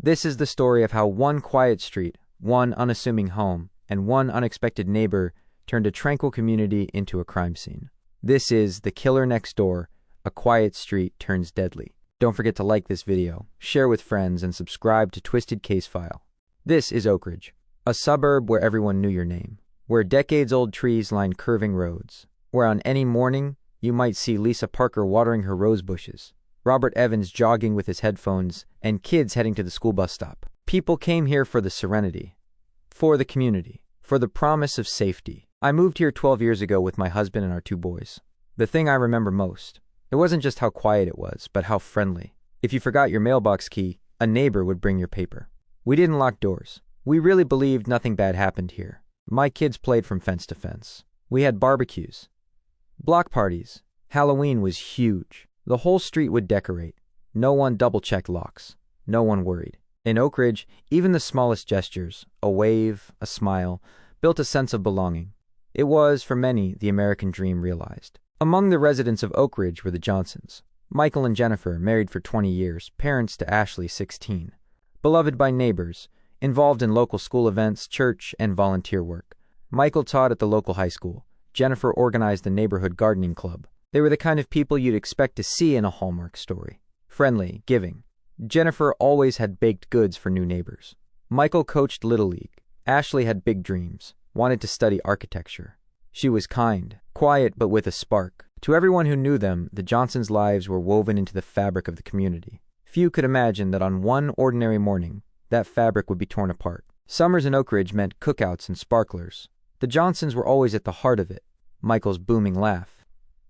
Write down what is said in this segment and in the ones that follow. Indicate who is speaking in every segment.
Speaker 1: This is the story of how one quiet street, one unassuming home, and one unexpected neighbor turned a tranquil community into a crime scene. This is The Killer Next Door, A Quiet Street Turns Deadly. Don't forget to like this video, share with friends, and subscribe to Twisted Case File. This is Oak Ridge, a suburb where everyone knew your name, where decades-old trees lined curving roads, where on any morning you might see Lisa Parker watering her rose bushes, Robert Evans jogging with his headphones, and kids heading to the school bus stop. People came here for the serenity, for the community, for the promise of safety. I moved here 12 years ago with my husband and our 2 boys. The thing I remember most, it wasn't just how quiet it was, but how friendly. If you forgot your mailbox key, a neighbor would bring your paper. We didn't lock doors. We really believed nothing bad happened here. My kids played from fence to fence. We had barbecues, block parties. Halloween was huge. The whole street would decorate. No one double-checked locks. No one worried. In Oak Ridge, even the smallest gestures, a wave, a smile, built a sense of belonging. It was, for many, the American dream realized. Among the residents of Oak Ridge were the Johnsons. Michael and Jennifer, married for 20 years, parents to Ashley, 16. Beloved by neighbors, involved in local school events, church, and volunteer work. Michael taught at the local high school. Jennifer organized the neighborhood gardening club. They were the kind of people you'd expect to see in a Hallmark story. Friendly, giving. Jennifer always had baked goods for new neighbors. Michael coached Little League. Ashley had big dreams, wanted to study architecture. She was kind, quiet but with a spark. To everyone who knew them, the Johnsons' lives were woven into the fabric of the community. Few could imagine that on one ordinary morning, that fabric would be torn apart. Summers in Oak Ridge meant cookouts and sparklers. The Johnsons were always at the heart of it. Michael's booming laugh,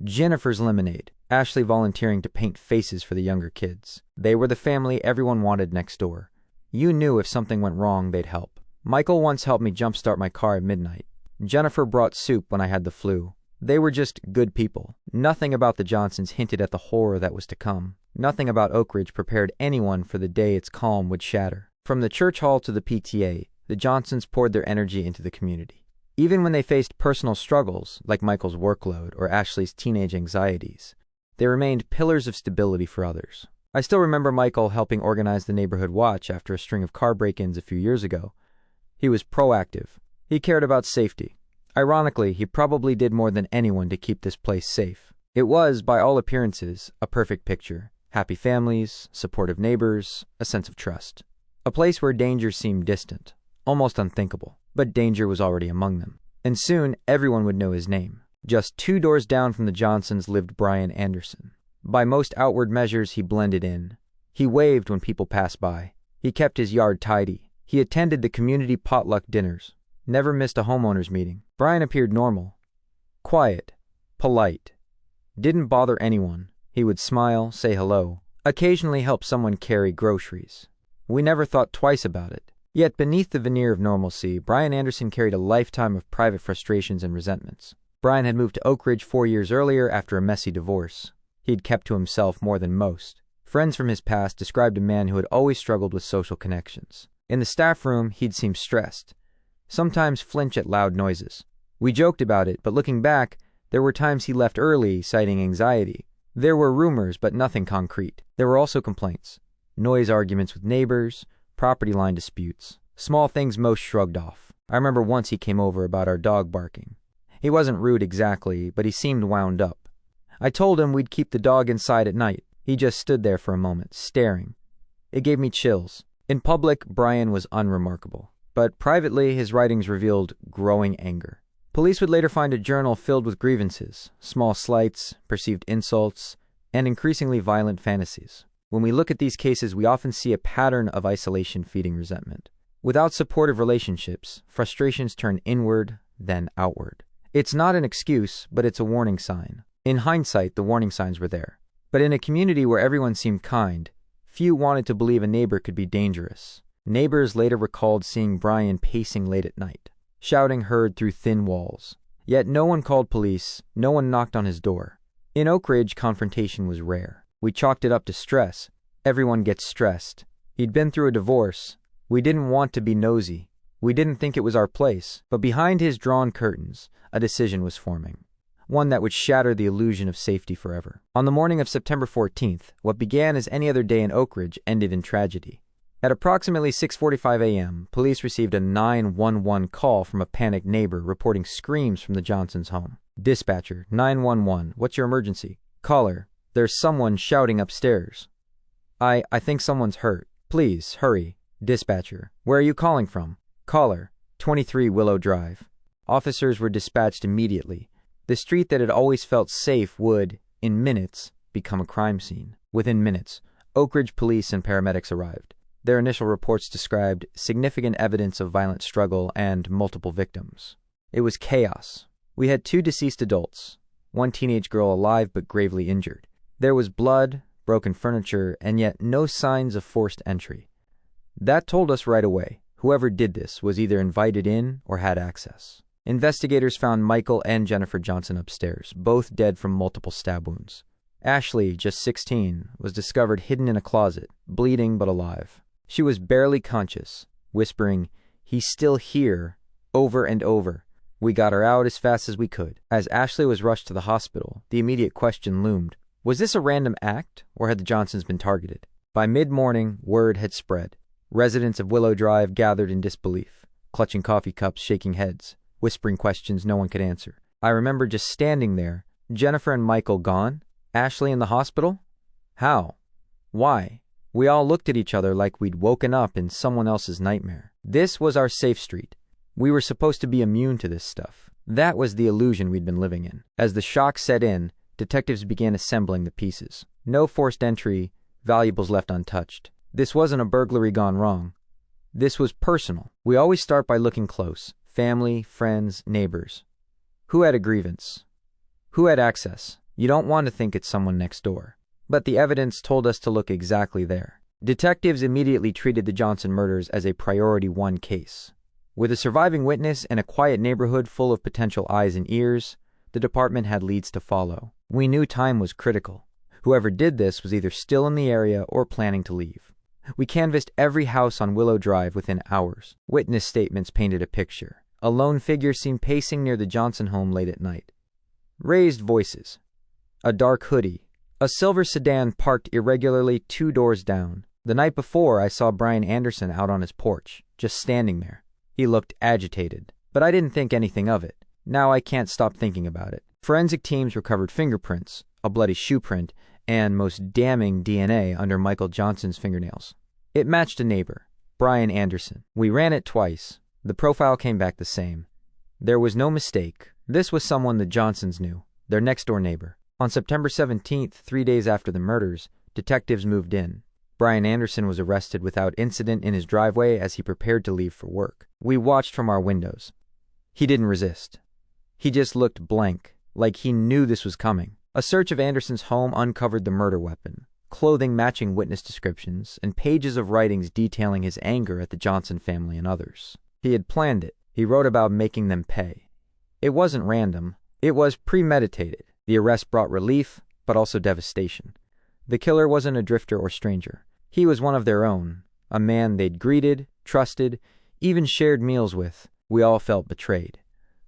Speaker 1: Jennifer's lemonade, Ashley volunteering to paint faces for the younger kids. They were the family everyone wanted next door. You knew if something went wrong, they'd help. Michael once helped me jumpstart my car at midnight. Jennifer brought soup when I had the flu. They were just good people. Nothing about the Johnsons hinted at the horror that was to come. Nothing about Oak Ridge prepared anyone for the day its calm would shatter. From the church hall to the PTA, the Johnsons poured their energy into the community. Even when they faced personal struggles, like Michael's workload or Ashley's teenage anxieties, they remained pillars of stability for others. I still remember Michael helping organize the neighborhood watch after a string of car break-ins a few years ago. He was proactive. He cared about safety. Ironically, he probably did more than anyone to keep this place safe. It was, by all appearances, a perfect picture. Happy families, supportive neighbors, a sense of trust. A place where danger seemed distant, almost unthinkable. But danger was already among them. And soon, everyone would know his name. Just 2 doors down from the Johnsons lived Brian Anderson. By most outward measures, he blended in. He waved when people passed by. He kept his yard tidy. He attended the community potluck dinners. Never missed a homeowners meeting. Brian appeared normal. Quiet. Polite. Didn't bother anyone. He would smile, say hello. Occasionally help someone carry groceries. We never thought twice about it. Yet beneath the veneer of normalcy, Brian Anderson carried a lifetime of private frustrations and resentments. Brian had moved to Oak Ridge 4 years earlier after a messy divorce. He'd kept to himself more than most. Friends from his past described a man who had always struggled with social connections. In the staff room, he'd seem stressed, sometimes flinch at loud noises. We joked about it, but looking back, there were times he left early, citing anxiety. There were rumors, but nothing concrete. There were also complaints. Noise arguments with neighbors, property line disputes, small things most shrugged off. I remember once he came over about our dog barking. He wasn't rude exactly, but he seemed wound up. I told him we'd keep the dog inside at night. He just stood there for a moment, staring. It gave me chills. In public, Brian was unremarkable, but privately his writings revealed growing anger. Police would later find a journal filled with grievances, small slights, perceived insults, and increasingly violent fantasies. When we look at these cases, we often see a pattern of isolation feeding resentment. Without supportive relationships, frustrations turn inward, then outward. It's not an excuse, but it's a warning sign. In hindsight, the warning signs were there. But in a community where everyone seemed kind, few wanted to believe a neighbor could be dangerous. Neighbors later recalled seeing Brian pacing late at night, shouting heard through thin walls. Yet no one called police, no one knocked on his door. In Oak Ridge, confrontation was rare. We chalked it up to stress. Everyone gets stressed. He'd been through a divorce. We didn't want to be nosy. We didn't think it was our place. But behind his drawn curtains, a decision was forming. One that would shatter the illusion of safety forever. On the morning of September 14th, what began as any other day in Oak Ridge ended in tragedy. At approximately 6:45 a.m., police received a 911 call from a panicked neighbor reporting screams from the Johnsons' home. Dispatcher, 911, what's your emergency? Caller, there's someone shouting upstairs. I think someone's hurt. Please, hurry. Dispatcher, where are you calling from? Caller, 23 Willow Drive. Officers were dispatched immediately. The street that had always felt safe would, in minutes, become a crime scene. Within minutes, Oak Ridge police and paramedics arrived. Their initial reports described significant evidence of violent struggle and multiple victims. It was chaos. We had 2 deceased adults, 1 teenage girl alive but gravely injured. There was blood, broken furniture, and yet no signs of forced entry. That told us right away, whoever did this was either invited in or had access. Investigators found Michael and Jennifer Johnson upstairs, both dead from multiple stab wounds. Ashley, just 16, was discovered hidden in a closet, bleeding but alive. She was barely conscious, whispering, "He's still here," over and over. We got her out as fast as we could. As Ashley was rushed to the hospital, the immediate question loomed. Was this a random act, or had the Johnsons been targeted? By mid-morning, word had spread. Residents of Willow Drive gathered in disbelief, clutching coffee cups, shaking heads, whispering questions no one could answer. I remember just standing there, Jennifer and Michael gone, Ashley in the hospital? How? Why? We all looked at each other like we'd woken up in someone else's nightmare. This was our safe street. We were supposed to be immune to this stuff. That was the illusion we'd been living in. As the shock set in, detectives began assembling the pieces. No forced entry, valuables left untouched. This wasn't a burglary gone wrong. This was personal. We always start by looking close. Family, friends, neighbors. Who had a grievance? Who had access? You don't want to think it's someone next door. But the evidence told us to look exactly there. Detectives immediately treated the Johnson murders as a priority 1 case. With a surviving witness and a quiet neighborhood full of potential eyes and ears, the department had leads to follow. We knew time was critical. Whoever did this was either still in the area or planning to leave. We canvassed every house on Willow Drive within hours. Witness statements painted a picture. A lone figure seen pacing near the Johnson home late at night. Raised voices. A dark hoodie. A silver sedan parked irregularly 2 doors down. The night before, I saw Brian Anderson out on his porch, just standing there. He looked agitated, but I didn't think anything of it. Now I can't stop thinking about it. Forensic teams recovered fingerprints, a bloody shoe print, and most damning DNA under Michael Johnson's fingernails. It matched a neighbor, Brian Anderson. We ran it twice. The profile came back the same. There was no mistake. This was someone the Johnsons knew, their next-door neighbor. On September 17th, 3 days after the murders, detectives moved in. Brian Anderson was arrested without incident in his driveway as he prepared to leave for work. We watched from our windows. He didn't resist. He just looked blank, like he knew this was coming. A search of Anderson's home uncovered the murder weapon, clothing matching witness descriptions, and pages of writings detailing his anger at the Johnson family and others. He had planned it. He wrote about making them pay. It wasn't random. It was premeditated. The arrest brought relief, but also devastation. The killer wasn't a drifter or stranger. He was one of their own, a man they'd greeted, trusted, even shared meals with. We all felt betrayed.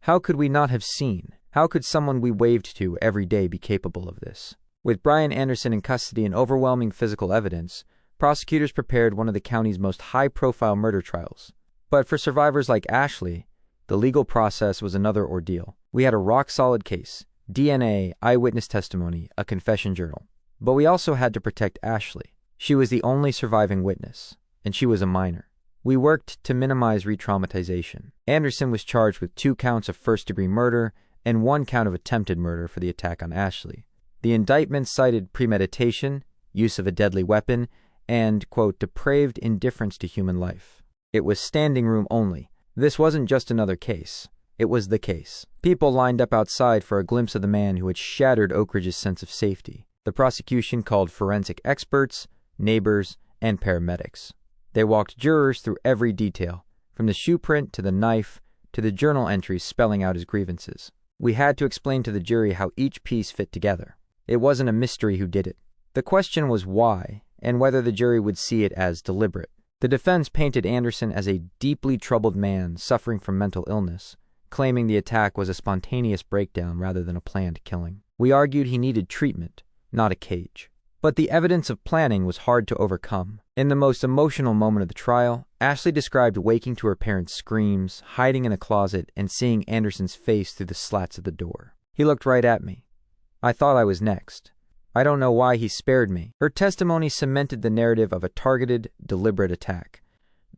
Speaker 1: How could we not have seen? How could someone we waved to every day be capable of this? With Brian Anderson in custody and overwhelming physical evidence, prosecutors prepared one of the county's most high-profile murder trials. But for survivors like Ashley, the legal process was another ordeal. We had a rock-solid case, DNA, eyewitness testimony, a confession journal. But we also had to protect Ashley. She was the only surviving witness, and she was a minor. We worked to minimize re-traumatization. Anderson was charged with 2 counts of first-degree murder and 1 count of attempted murder for the attack on Ashley. The indictment cited premeditation, use of a deadly weapon, and, quote, depraved indifference to human life. It was standing room only. This wasn't just another case. It was the case. People lined up outside for a glimpse of the man who had shattered Oak Ridge's sense of safety. The prosecution called forensic experts, neighbors, and paramedics. They walked jurors through every detail, from the shoe print to the knife to the journal entries spelling out his grievances. We had to explain to the jury how each piece fit together. It wasn't a mystery who did it. The question was why, and whether the jury would see it as deliberate. The defense painted Anderson as a deeply troubled man suffering from mental illness, claiming the attack was a spontaneous breakdown rather than a planned killing. We argued he needed treatment, not a cage. But the evidence of planning was hard to overcome. In the most emotional moment of the trial, Ashley described waking to her parents' screams, hiding in a closet, and seeing Anderson's face through the slats of the door. He looked right at me. I thought I was next. I don't know why he spared me. Her testimony cemented the narrative of a targeted, deliberate attack.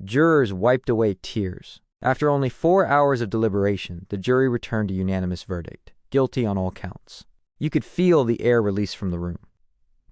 Speaker 1: Jurors wiped away tears. After only 4 hours of deliberation, the jury returned a unanimous verdict, guilty on all counts. You could feel the air release from the room.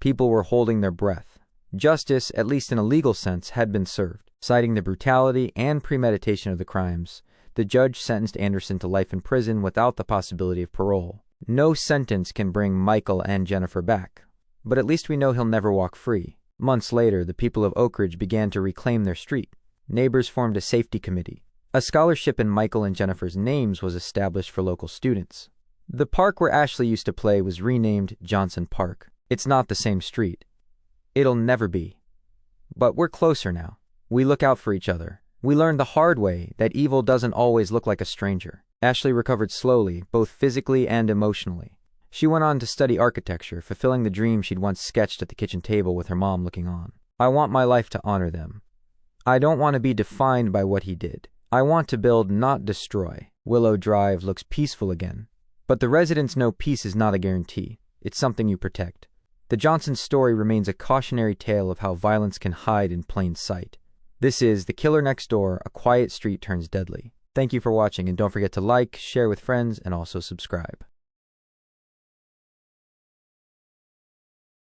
Speaker 1: People were holding their breath. Justice, at least in a legal sense, had been served. Citing the brutality and premeditation of the crimes, the judge sentenced Anderson to life in prison without the possibility of parole. No sentence can bring Michael and Jennifer back, but at least we know he'll never walk free. Months later, the people of Oak Ridge began to reclaim their street. Neighbors formed a safety committee. A scholarship in Michael and Jennifer's names was established for local students. The park where Ashley used to play was renamed Johnson Park. It's not the same street. It'll never be. But we're closer now. We look out for each other. We learned the hard way that evil doesn't always look like a stranger. Ashley recovered slowly, both physically and emotionally. She went on to study architecture, fulfilling the dream she'd once sketched at the kitchen table with her mom looking on. I want my life to honor them. I don't want to be defined by what he did. I want to build, not destroy. Willow Drive looks peaceful again. But the residents know peace is not a guarantee. It's something you protect. The Johnson story remains a cautionary tale of how violence can hide in plain sight. This is The Killer Next Door, A Quiet Street Turns Deadly. Thank you for watching, and don't forget to like, share with friends, and also subscribe.